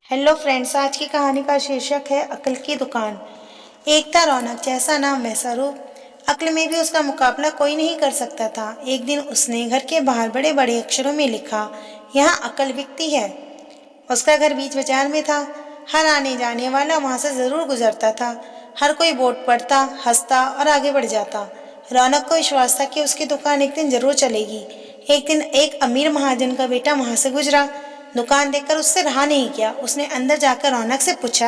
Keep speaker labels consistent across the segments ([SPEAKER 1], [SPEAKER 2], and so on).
[SPEAKER 1] Hello friends, आज की कहानी का शीर्षक है अक्ल की दुकान। एक था रौनक, जैसा नाम वैसा रूप। अक्ल में भी उसका मुकाबला कोई नहीं कर सकता था। एक दिन उसने घर के बाहर बड़े बड़े अक्षरों में लिखा, यहाँ अक्ल बिकती है। उसका घर बीच बाजार में था। हर आने जाने वाला वहां से जरूर गुजरता था। हर कोई बोर्ड पढ़ता, हंसता और आगे बढ़ जाता। रौनक को विश्वास था कि उसकी दुकान एक दिन जरूर चलेगी। एक दिन एक अमीर महाजन का बेटा वहां से गुजरा। दुकान देखकर उससे रहा नहीं गया। उसने अंदर जाकर रौनक से पूछा,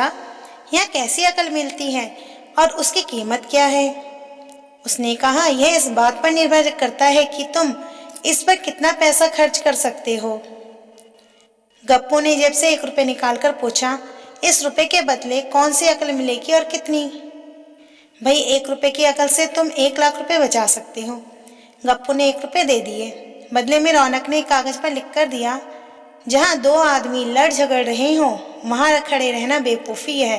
[SPEAKER 1] यहाँ कैसी अकल मिलती है और उसकी कीमत क्या है। उसने कहा, यह इस बात पर निर्भर करता है कि तुम इस पर कितना पैसा खर्च कर सकते हो। गप्पू ने जेब से 1 रुपए निकालकर पूछा, इस रुपए के बदले कौन सी अकल मिलेगी और कितनी। भाई, 1 रुपए की अकल से तुम 1 लाख रुपए बचा सकते हो। गप्पू ने 1 रुपए दे दिए। बदले में रौनक ने कागज पर लिख कर दिया, जहाँ दो आदमी लड़ झगड़ रहे हों वहां खड़े रहना बेवकूफी है।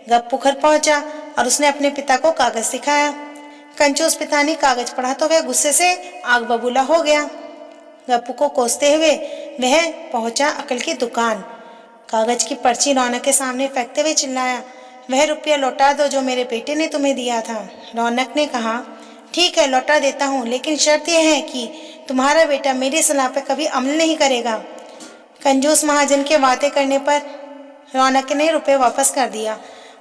[SPEAKER 1] गप्पू घर पहुंचा और उसने अपने पिता को कागज दिखाया। कंजूस पिता ने कागज पढ़ा तो वह गुस्से से आग बबूला हो गया। गप्पू को कोसते हुए वह पहुंचा अकल की दुकान। कागज की पर्ची रौनक के सामने फेंकते हुए चिल्लाया, वह रुपया लौटा दो जो मेरे बेटे ने तुम्हें दिया था। रौनक ने कहा, ठीक है, लौटा देता हूँ, लेकिन शर्त यह है कि तुम्हारा बेटा मेरी सलाह पर कभी अमल नहीं करेगा। कंजूस महाजन के वादे करने पर रौनक ने रुपए वापस कर दिया।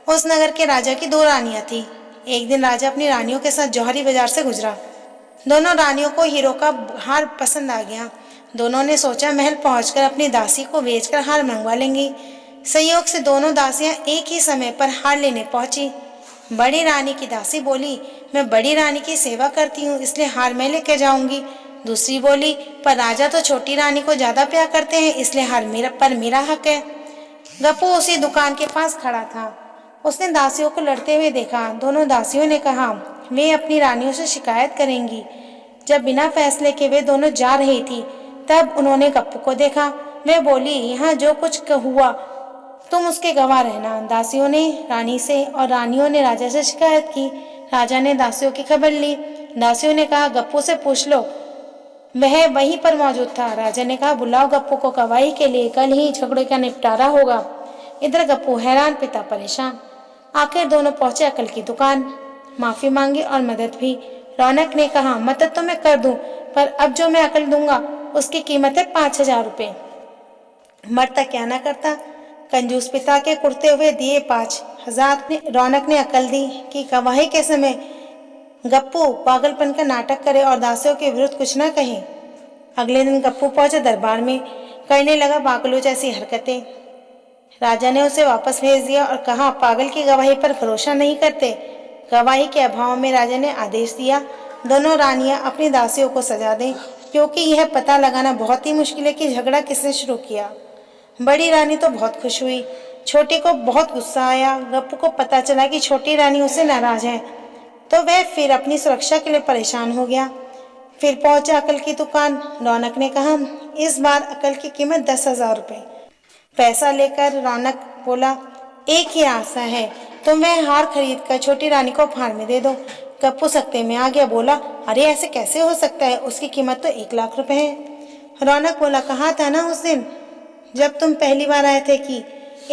[SPEAKER 1] उस नगर के राजा की 2 रानियां थी। एक दिन राजा अपनी रानियों के साथ जौहरी बाजार से गुजरा। दोनों रानियों को हीरो का हार पसंद आ गया। दोनों ने सोचा महल पहुंचकर अपनी दासी को बेचकर हार मंगवा लेंगी। संयोग से दोनों दासियां एक ही समय पर हार लेने पहुंची। बड़ी रानी की दासी बोली, मैं बड़ी रानी की सेवा करती हूँ, इसलिए हार मैं लेकर जाऊंगी। दूसरी बोली, पर राजा तो छोटी रानी को ज्यादा प्यार करते हैं, इसलिए हार मेरा हक है। गप्पू उसी दुकान के पास खड़ा था। उसने दासियों को लड़ते हुए देखा। दोनों दासियों ने कहा, वे अपनी रानियों से शिकायत करेंगी। जब बिना फैसले के वे दोनों जा रही थी, तब उन्होंने गप्पू को देखा। वे बोली, यहाँ जो कुछ हुआ तुम उसके गवाह रहना। दासियों ने रानी से और रानियों ने राजा से शिकायत की। राजा ने दासियों की खबर ली। दासियों ने कहा, गप्पू से पूछ लो, वह वहीं पर मौजूद था। राजा ने कहा, बुलाओ गप्पू को गवाही के लिए, कल ही झगड़े का निपटारा होगा। इधर गप्पू हैरान, पिता परेशान। आखिर दोनों पहुंचे अकल की दुकान। माफी मांगी और मदद भी। रौनक ने कहा, मदद तो मैं कर दूं, पर अब जो मैं अकल दूंगा उसकी कीमत है 5,000 रुपए। मरता क्या ना करता। कंजूस पिता के कुर्ते हुए दिए 5,000 ने रौनक ने अकल दी कि गवाही के समय गप्पू पागलपन का नाटक करे और दासियों के विरुद्ध कुछ न कहे। अगले दिन गप्पू पहुंचा दरबार में, करने लगा पागलों जैसी हरकतें। राजा ने उसे वापस भेज दिया और कहा, पागल की गवाही पर भरोसा नहीं करते। गवाही के अभाव में राजा ने आदेश दिया, दोनों रानियां अपनी दासियों को सजा दें, क्योंकि यह पता लगाना बहुत ही मुश्किल है कि झगड़ा किसने शुरू किया। बड़ी रानी तो बहुत खुश हुई। छोटी को बहुत गुस्सा आया। गप्पू को पता चला कि छोटी रानी उससे नाराज है, तो वह फिर अपनी सुरक्षा के लिए परेशान हो गया। फिर पहुंचा अकल की दुकान। रौनक ने कहा, इस बार अकल की कीमत 10,000 रुपए। पैसा लेकर रौनक बोला, एक ही आशा है, तुम वह हार खरीद कर छोटी रानी को उपहार में दे दो। गप्पू सकते में आ गया, बोला, अरे ऐसे कैसे हो सकता है, उसकी कीमत तो 1 लाख रुपए है। रौनक बोला, कहा था ना उस दिन जब तुम पहली बार आए थे कि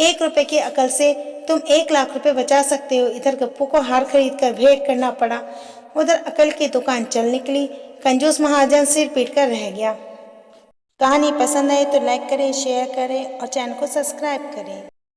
[SPEAKER 1] 1 रुपए की अकल से तुम 1 लाख रुपए बचा सकते हो। इधर गप्पू को हार खरीद कर भेंट करना पड़ा, उधर अकल की दुकान चल निकली। कंजूस महाजन सिर पीट कर रह गया। कहानी पसंद आए तो लाइक करें, शेयर करें और चैनल को सब्सक्राइब करें।